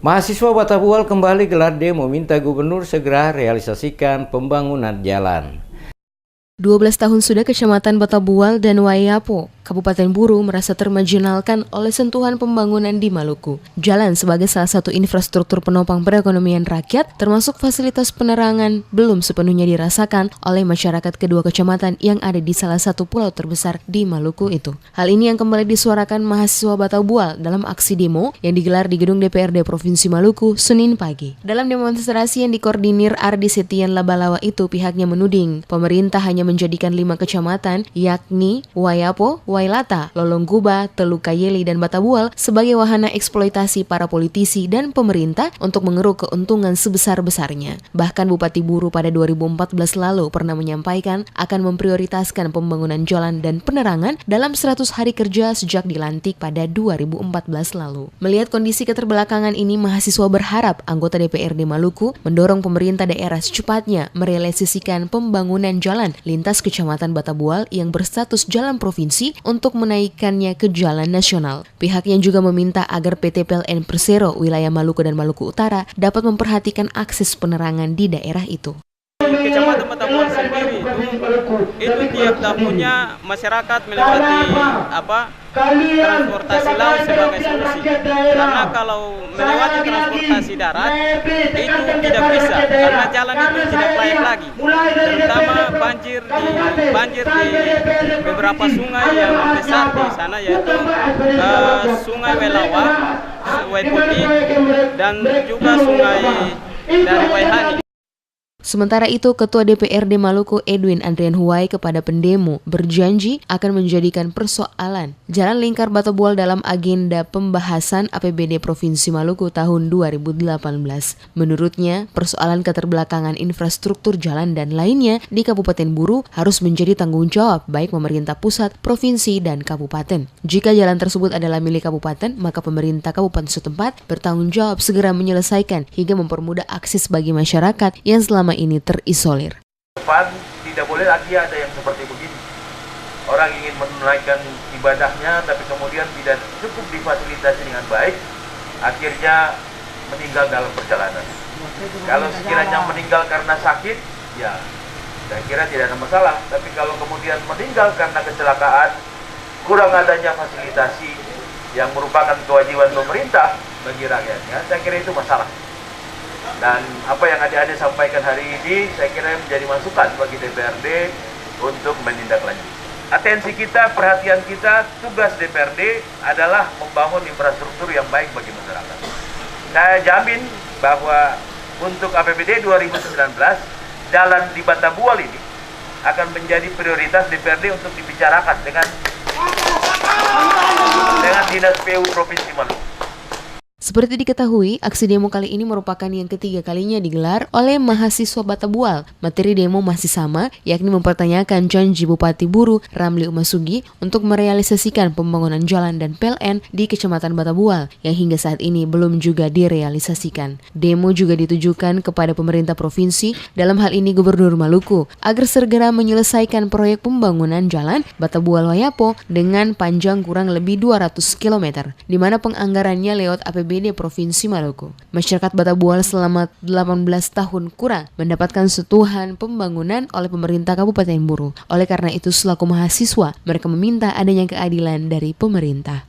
Mahasiswa Batabual kembali gelar demo minta gubernur segera realisasikan pembangunan jalan. 12 tahun sudah Kecamatan Batabual dan Wayapo, Kabupaten Buru merasa termarginalkan oleh sentuhan pembangunan di Maluku. Jalan sebagai salah satu infrastruktur penopang perekonomian rakyat, termasuk fasilitas penerangan, belum sepenuhnya dirasakan oleh masyarakat kedua kecamatan yang ada di salah satu pulau terbesar di Maluku itu. Hal ini yang kembali disuarakan mahasiswa Batabual dalam aksi demo yang digelar di gedung DPRD Provinsi Maluku Senin pagi. Dalam demonstrasi yang dikoordinir Ardi Setian Labalawa itu, pihaknya menuding pemerintah hanya menjadikan 5 kecamatan, yakni Wayapo, Wailata, Lolongguba, Teluk Kayeli, dan Batabual sebagai wahana eksploitasi para politisi dan pemerintah untuk mengeruk keuntungan sebesar-besarnya. Bahkan Bupati Buru pada 2014 lalu pernah menyampaikan akan memprioritaskan pembangunan jalan dan penerangan dalam 100 hari kerja sejak dilantik pada 2014 lalu. Melihat kondisi keterbelakangan ini, mahasiswa berharap anggota DPRD Maluku mendorong pemerintah daerah secepatnya merealisasikan pembangunan jalan lintas Kecamatan Batabual yang berstatus jalan provinsi untuk menaikkannya ke jalan nasional. Pihaknya juga meminta agar PT PLN Persero wilayah Maluku dan Maluku Utara dapat memperhatikan akses penerangan di daerah itu. Kecamatan Batabual sendiri itu tiap tahunnya masyarakat melewati transportasi laut sebagai solusi. Karena kalau melewati transportasi darat itu tidak bisa karena jalan itu tidak layak lagi. Terutama banjir di beberapa sungai yang besar di sana, yaitu Sungai Welawa, Sungai Putih, dan juga sungai dari Waihani. Sementara itu, Ketua DPRD Maluku Edwin Andrian Huwai kepada pendemo berjanji akan menjadikan persoalan Jalan Lingkar Batabual dalam agenda pembahasan APBD Provinsi Maluku tahun 2018. Menurutnya, persoalan keterbelakangan infrastruktur jalan dan lainnya di Kabupaten Buru harus menjadi tanggung jawab baik pemerintah pusat, provinsi, dan kabupaten. Jika jalan tersebut adalah milik kabupaten, maka pemerintah kabupaten setempat bertanggung jawab segera menyelesaikan hingga mempermudah akses bagi masyarakat yang selama ini terisolir. Depan tidak boleh lagi ada yang seperti begini. Orang ingin menunaikan ibadahnya tapi kemudian tidak cukup difasilitasi dengan baik, akhirnya meninggal dalam perjalanan. Kalau sekiranya meninggal karena sakit, ya saya kira tidak ada masalah. Tapi kalau kemudian meninggal karena kecelakaan, kurang adanya fasilitasi yang merupakan kewajiban pemerintah bagi rakyatnya, saya kira itu masalah. Dan apa yang adik-adik sampaikan hari ini saya kira menjadi masukan bagi DPRD untuk menindaklanjuti. Atensi kita, perhatian kita, tugas DPRD adalah membangun infrastruktur yang baik bagi masyarakat. Saya jamin bahwa untuk APBD 2019, jalan di Batabual ini akan menjadi prioritas DPRD untuk dibicarakan dengan Dinas PU Provinsi Maluku. Seperti diketahui, aksi demo kali ini merupakan yang ketiga kalinya digelar oleh mahasiswa Batabual. Materi demo masih sama, yakni mempertanyakan janji Bupati Buru Ramli Umasugi untuk merealisasikan pembangunan jalan dan PLN di Kecamatan Batabual yang hingga saat ini belum juga direalisasikan. Demo juga ditujukan kepada pemerintah provinsi, dalam hal ini Gubernur Maluku, agar segera menyelesaikan proyek pembangunan jalan Batabual Wayapo dengan panjang kurang lebih 200 km, di mana penganggarannya lewat APBD Provinsi Maluku. Masyarakat Batabual selama 18 tahun kurang mendapatkan sentuhan pembangunan oleh pemerintah Kabupaten Buru. Oleh karena itu, selaku mahasiswa, mereka meminta adanya keadilan dari pemerintah.